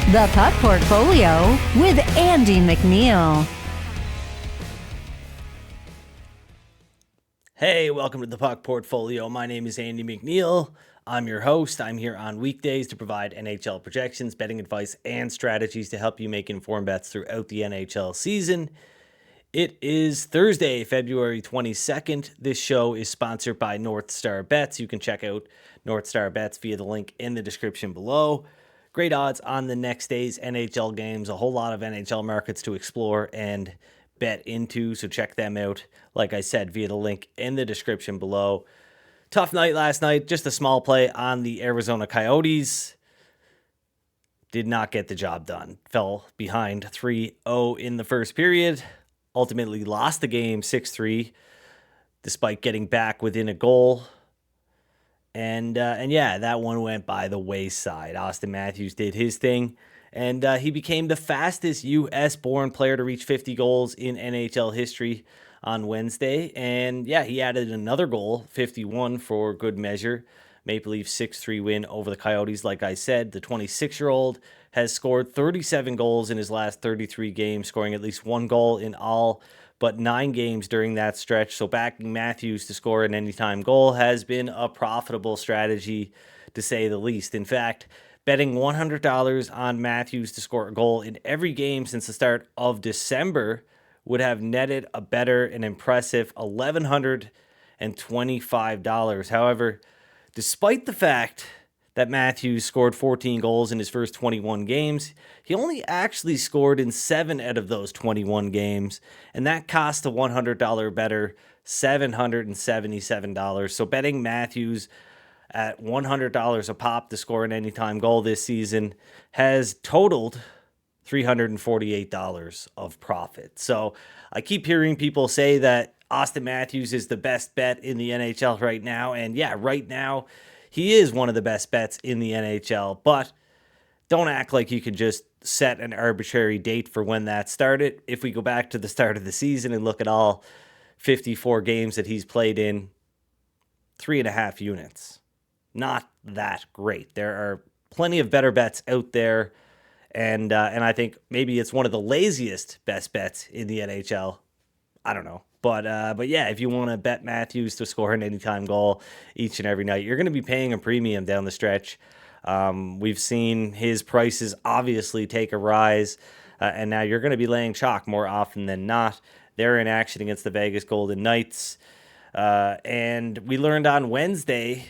The Puck Portfolio with Andy MacNeil. Hey, welcome to the Puck Portfolio. My name is Andy MacNeil. I'm your host. I'm here on weekdays to provide NHL projections, betting advice, and strategies to help you make informed bets throughout the NHL season. It is Thursday, February 22nd. This show is sponsored by NorthStar Bets. You can check out NorthStar Bets via the link in the description below. Great odds on the next day's NHL games, a whole lot of NHL markets to explore and bet into, so check them out, like I said, via the link in the description below. Tough night last night, just a small play on the Arizona Coyotes. Did not get the job done. Fell behind 3-0 in the first period. Ultimately lost the game 6-3, despite getting back within a goal. And yeah, that one went by the wayside. Austin Matthews did his thing, and he became the fastest U.S.-born player to reach 50 goals in NHL history on Wednesday. And yeah, he added another goal, 51 for good measure. Maple Leafs 6-3 win over the Coyotes. Like I said, the 26-year-old has scored 37 goals in his last 33 games, scoring at least one goal in all but 9 games during that stretch. So backing Matthews to score an anytime goal has been a profitable strategy, to say the least. In fact, betting $100 on Matthews to score a goal in every game since the start of December would have netted a better and impressive $1,125. However, despite the fact that Matthews scored 14 goals in his first 21 games, he only actually scored in 7 out of those 21 games, and that cost a $100 better $777. So betting Matthews at $100 a pop to score an anytime goal this season has totaled $348 of profit. So I keep hearing people say that Austin Matthews is the best bet in the NHL right now, and yeah, right now he is one of the best bets in the NHL, but don't act like you can just set an arbitrary date for when that started. If we go back to the start of the season and look at all 54 games that he's played in, 3.5 units. Not that great. There are plenty of better bets out there, and I think maybe it's one of the laziest best bets in the NHL. I don't know. But yeah, if you want to bet Matthews to score an anytime goal each and every night, you're going to be paying a premium down the stretch. We've seen his prices obviously take a rise, and now you're going to be laying chalk more often than not. They're in action against the Vegas Golden Knights. And we learned on Wednesday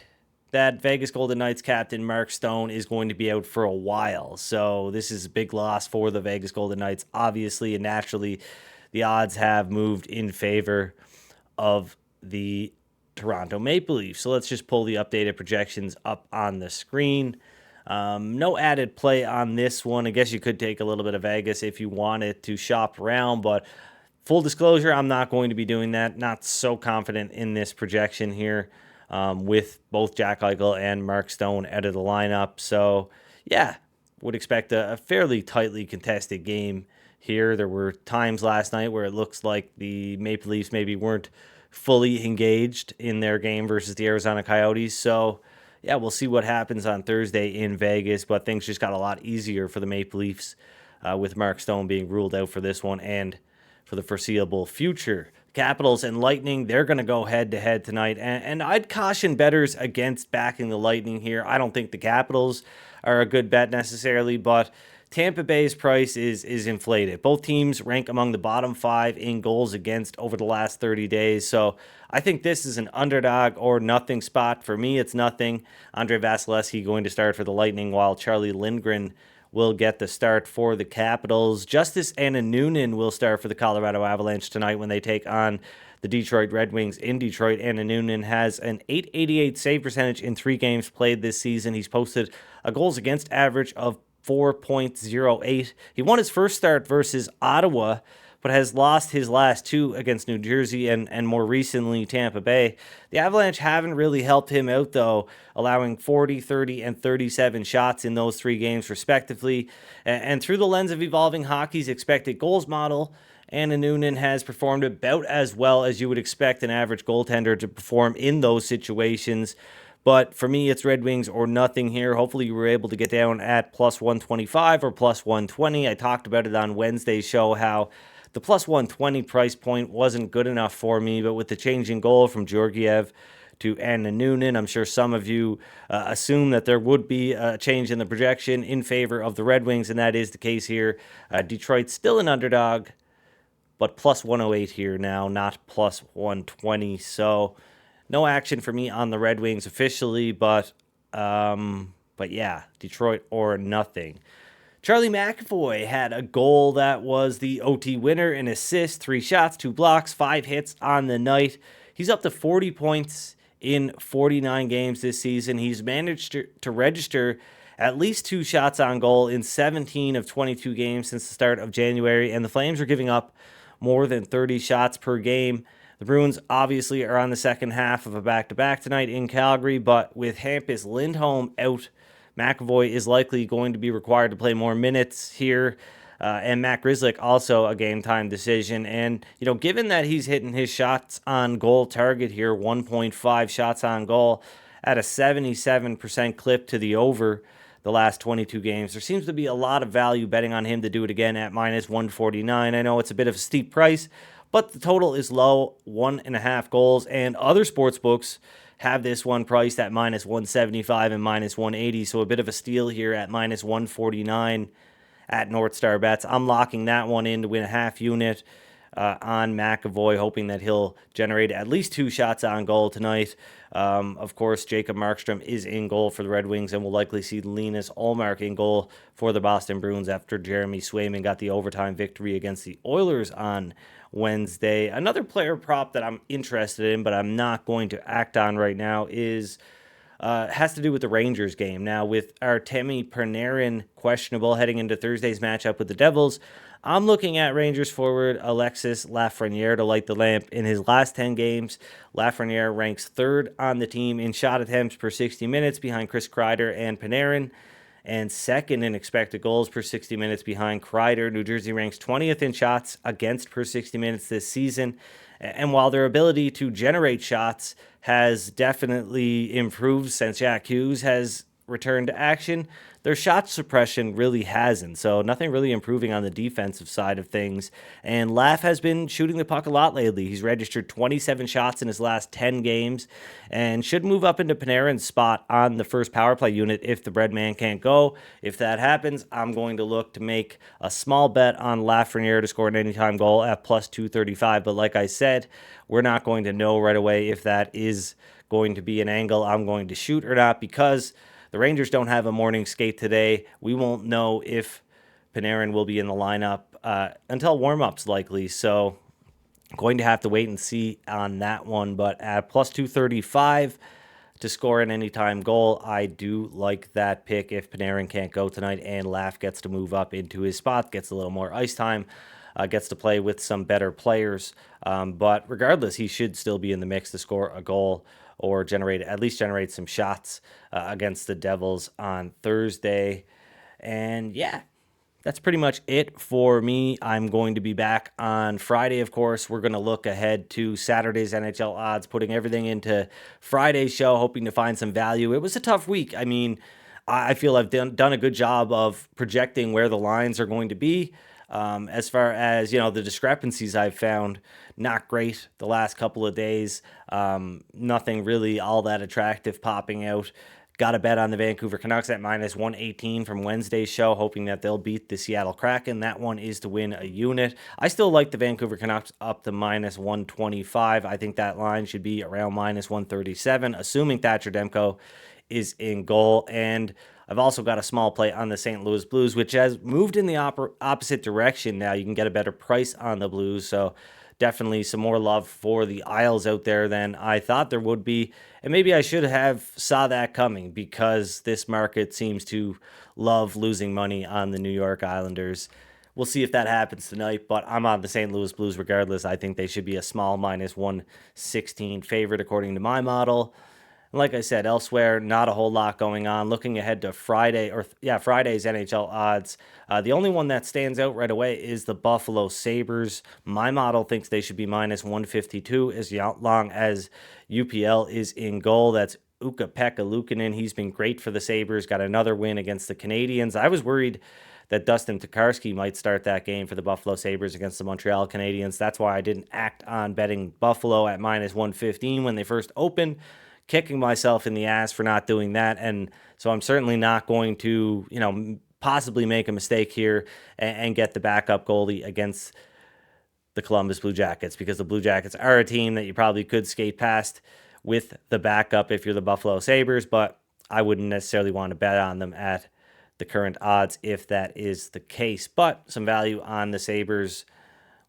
that Vegas Golden Knights captain Mark Stone is going to be out for a while. So this is a big loss for the Vegas Golden Knights, obviously, and naturally the odds have moved in favor of the Toronto Maple Leafs. So let's just pull the updated projections up on the screen. No added play on this one. I guess you could take a little bit of Vegas if you wanted to shop around, but full disclosure, I'm not going to be doing that. Not so confident in this projection here with both Jack Eichel and Mark Stone out of the lineup. So yeah, would expect a fairly tightly contested game here. There were times last night where it looks like the Maple Leafs maybe weren't fully engaged in their game versus the Arizona Coyotes. So yeah, we'll see what happens on Thursday in Vegas, but things just got a lot easier for the Maple Leafs with Mark Stone being ruled out for this one and for the foreseeable future. Capitals and Lightning, they're going to go head-to-head tonight, and I'd caution bettors against backing the Lightning here. I don't think the Capitals are a good bet necessarily, but Tampa Bay's price is inflated. Both teams rank among the bottom 5 in goals against over the last 30 days. So I think this is an underdog or nothing spot. For me, it's nothing. Andrei Vasilevskiy going to start for the Lightning, while Charlie Lindgren will get the start for the Capitals. Justice Anna Noonan will start for the Colorado Avalanche tonight when they take on the Detroit Red Wings in Detroit. Anna Noonan has an .888 save percentage in 3 games played this season. He's posted a goals against average of 4.08. He won his first start versus Ottawa, but has lost his last 2 against New Jersey and more recently Tampa Bay. The Avalanche haven't really helped him out, though, allowing 40, 30, and 37 shots in those 3 games, respectively. And through the lens of Evolving Hockey's expected goals model, Anna Noonan has performed about as well as you would expect an average goaltender to perform in those situations. But for me, it's Red Wings or nothing here. Hopefully you were able to get down at plus 125 or plus 120. I talked about it on Wednesday's show, how the plus 120 price point wasn't good enough for me, but with the change in goal from Georgiev to Anna Noonan, I'm sure some of you assume that there would be a change in the projection in favor of the Red Wings, and that is the case here. Detroit's still an underdog, but plus 108 here now, not plus 120. So no action for me on the Red Wings officially, but yeah, Detroit or nothing. Charlie McAvoy had a goal that was the OT winner, an assist, 3 shots, 2 blocks, 5 hits on the night. He's up to 40 points in 49 games this season. He's managed to register at least 2 shots on goal in 17 of 22 games since the start of January, and the Flames are giving up more than 30 shots per game. The Bruins obviously are on the second half of a back-to-back tonight in Calgary, but with Hampus Lindholm out, McAvoy is likely going to be required to play more minutes here. And Matt Grzelcyk also a game-time decision. And, given that he's hitting his shots on goal target here, 1.5 shots on goal at a 77% clip to the over the last 22 games, there seems to be a lot of value betting on him to do it again at minus 149. I know it's a bit of a steep price, but the total is low, 1.5 goals, and other sports books have this one priced at minus 175 and minus 180, so a bit of a steal here at minus 149 at NorthStar Bets. I'm locking that one in to win a half unit on McAvoy, hoping that he'll generate at least 2 shots on goal tonight. Of course, Jacob Markstrom is in goal for the Red Wings, and we'll likely see Linus Ullmark in goal for the Boston Bruins after Jeremy Swayman got the overtime victory against the Oilers on Wednesday. Another player prop that I'm interested in, but I'm not going to act on right now, is has to do with the Rangers game. Now, with Artemi Panarin questionable heading into Thursday's matchup with the Devils, I'm looking at Rangers forward Alexis Lafreniere to light the lamp. In his last 10 games, Lafreniere ranks 3rd on the team in shot attempts per 60 minutes behind Chris Kreider and Panarin, and 2nd in expected goals per 60 minutes behind Kreider. New Jersey ranks 20th in shots against per 60 minutes this season. And while their ability to generate shots has definitely improved since Jack Hughes has returned to action, their shot suppression really hasn't. So nothing really improving on the defensive side of things. And Laff has been shooting the puck a lot lately. He's registered 27 shots in his last 10 games and should move up into Panarin's spot on the first power play unit if the bread man can't go. If that happens, I'm going to look to make a small bet on Lafreniere to score an anytime goal at plus 235. But like I said, we're not going to know right away if that is going to be an angle I'm going to shoot or not, because the Rangers don't have a morning skate today. We won't know if Panarin will be in the lineup until warm-ups likely. So going to have to wait and see on that one. But at plus 235 to score an anytime goal, I do like that pick if Panarin can't go tonight and Laff gets to move up into his spot, gets a little more ice time, gets to play with some better players. But regardless, he should still be in the mix to score a goal or at least generate some shots against the Devils on Thursday. And yeah, that's pretty much it for me. I'm going to be back on Friday, of course. We're going to look ahead to Saturday's NHL odds, putting everything into Friday's show, hoping to find some value. It was a tough week. I mean, I feel I've done a good job of projecting where the lines are going to be. As far as, the discrepancies I've found, not great the last couple of days. Nothing really all that attractive popping out. Got a bet on the Vancouver Canucks at minus 118 from Wednesday's show, hoping that they'll beat the Seattle Kraken. That one is to win a unit. I still like the Vancouver Canucks up to minus 125. I think that line should be around minus 137, assuming Thatcher Demko is in goal. And I've also got a small play on the St. Louis Blues, which has moved in the opposite direction now. You can get a better price on the Blues, so definitely some more love for the Isles out there than I thought there would be. And maybe I should have saw that coming, because this market seems to love losing money on the New York Islanders. We'll see if that happens tonight, but I'm on the St. Louis Blues regardless. I think they should be a small minus 116 favorite according to my model. Like I said, elsewhere, not a whole lot going on. Looking ahead to Friday's NHL odds, the only one that stands out right away is the Buffalo Sabres. My model thinks they should be minus 152 as long as UPL is in goal. That's Ukko-Pekka Luukkonen. He's been great for the Sabres, got another win against the Canadiens. I was worried that Dustin Tokarski might start that game for the Buffalo Sabres against the Montreal Canadiens. That's why I didn't act on betting Buffalo at minus 115 when they first opened, kicking myself in the ass for not doing that. And so I'm certainly not going to, possibly make a mistake here and get the backup goalie against the Columbus Blue Jackets, because the Blue Jackets are a team that you probably could skate past with the backup if you're the Buffalo Sabres, but I wouldn't necessarily want to bet on them at the current odds if that is the case. But some value on the Sabres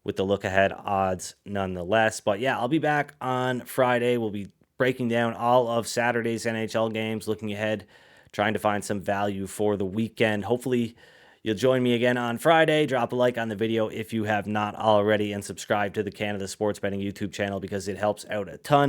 with the look-ahead odds nonetheless. But yeah, I'll be back on Friday. We'll be breaking down all of Saturday's NHL games, looking ahead, trying to find some value for the weekend. Hopefully, you'll join me again on Friday. Drop a like on the video if you have not already, and subscribe to the Canada Sports Betting YouTube channel because it helps out a ton.